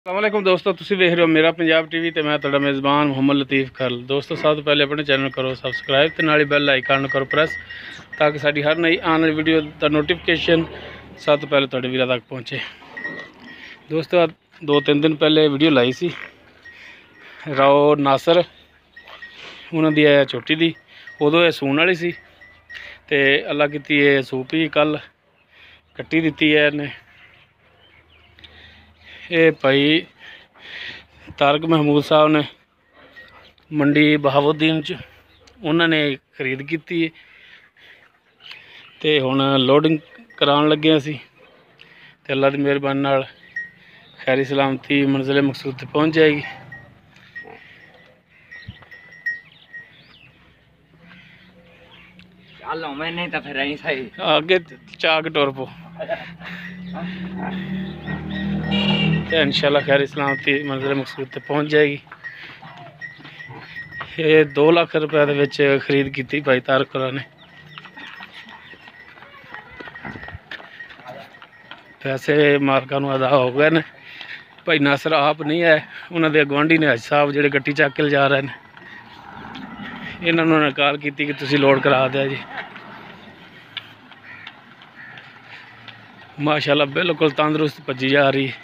अस्सलामुअलैकुम दोस्तों, तुसीं वेख रहे हो मेरा पंजाब टीवी ते मैं तुहाडा मेज़बान मुहम्मद लतीफ़ खल। दोस्तों सब तो पहले अपने चैनल करो सबसक्राइब ते नाल बैल आइकन करो प्रेस ताकि साडी हर नई आने वाली वीडियो दा नोटिफिकेशन सब तो पहले तुहाडे वीरां तक पहुँचे। दोस्तों 2-3 दिन पहले वीडियो लाई सी राओ नासर उन्हां दी छोटी दी, उदों ये सूण वाली सी ते अल्लाह कीती है सूपी कल कट्टी दित्ती है इन्हें। ये भाई तारक महमूद साहब ने मंडी बहावुद्दीन च उन्होंने खरीद की ते हुण लोडिंग कराउण लगे असीं ते अल्लाह दी मेहरबानी नाल खैरी सलामती मंजिल मकसूद ते पहुँच जाएगी। आगे चाक टुर पो इंशाल्लाह खैरी सलामती मंजिल मकसूद ते पहुँच जाएगी। ये 2 लाख रुपए दे विच खरीद की भाई तारक ने। पैसे मालकां नूं अदा हो गए ने। भाई नासर आप नहीं है, उन्होंने अगवांढी ने हज साहब जिहड़े गड्डी चक के जा रहे हैं, इन्होंने कॉल की कि तुसीं लोड करा दिया जी। माशाल्लाह बिल्कुल तंदुरुस्त भजी जा रही है।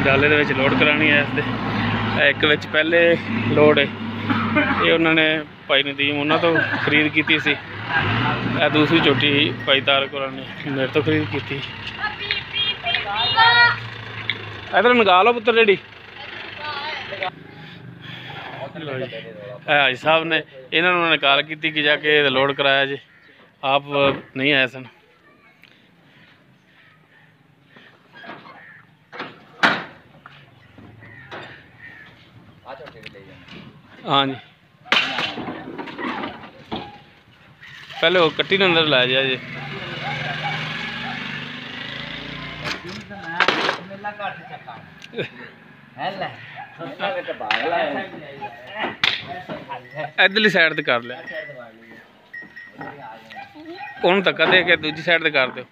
डाले दे विच लोड करानी है इसते एक विच पहले लोड है ये उन्होंने भाई नदीम उन्होंने तो खरीद की सी। दूसरी चोटी भाई तारक ने मेरे तो खरीद की। इधर मंगा लो पुत्र रेडी हाजी साहब ने इन्होंने कॉल की कि जाके लोड कराया जी, आप नहीं आए सन। हाँ जी पहले वो कट्टी ने अंदर लै जा जी। इधरली साइड ते कर लिया उन्होंने धक्का दे के दूजी साइड ते कर दो।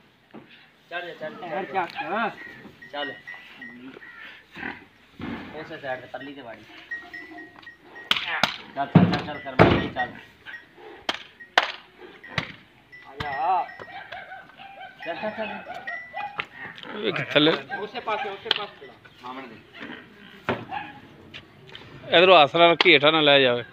इधरों आसरा रखी हेठा ना लै जाए।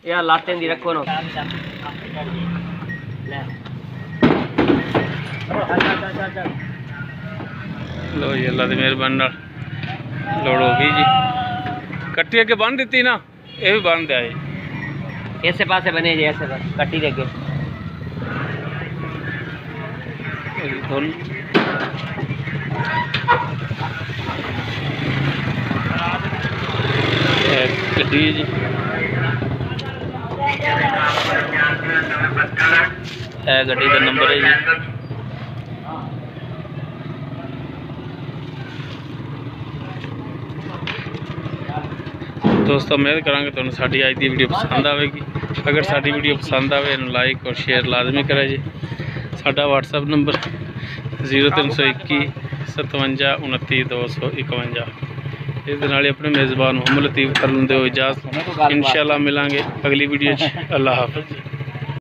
यार लाटें दी रखो ना लो जी अल्लाह की मेहरबानी लोड हो गई जी। कट्टी अगे बन दी ना, ये भी बन दिया जी इस पासे बने जी ऐसे कट्टी दे अगे गड्डी जी है गड्डी का नंबर है जी। दोस्तों उम्मीद करांगे तुहानूं साडी अज दी वीडियो पसंद आएगी। अगर साडी वीडियो पसंद आए इन्हूं लाइक और शेयर लाजमी करें जी। साडा व्हाट्सएप नंबर 0321 57 29 251। इस नाल अपने मेज़बान मुहम्मद लतीफ़ खल नूं दिओ इजाज़त। इंशाअल्लाह मिलांगे अगली वीडियो। अल्लाह हाफ़िज़।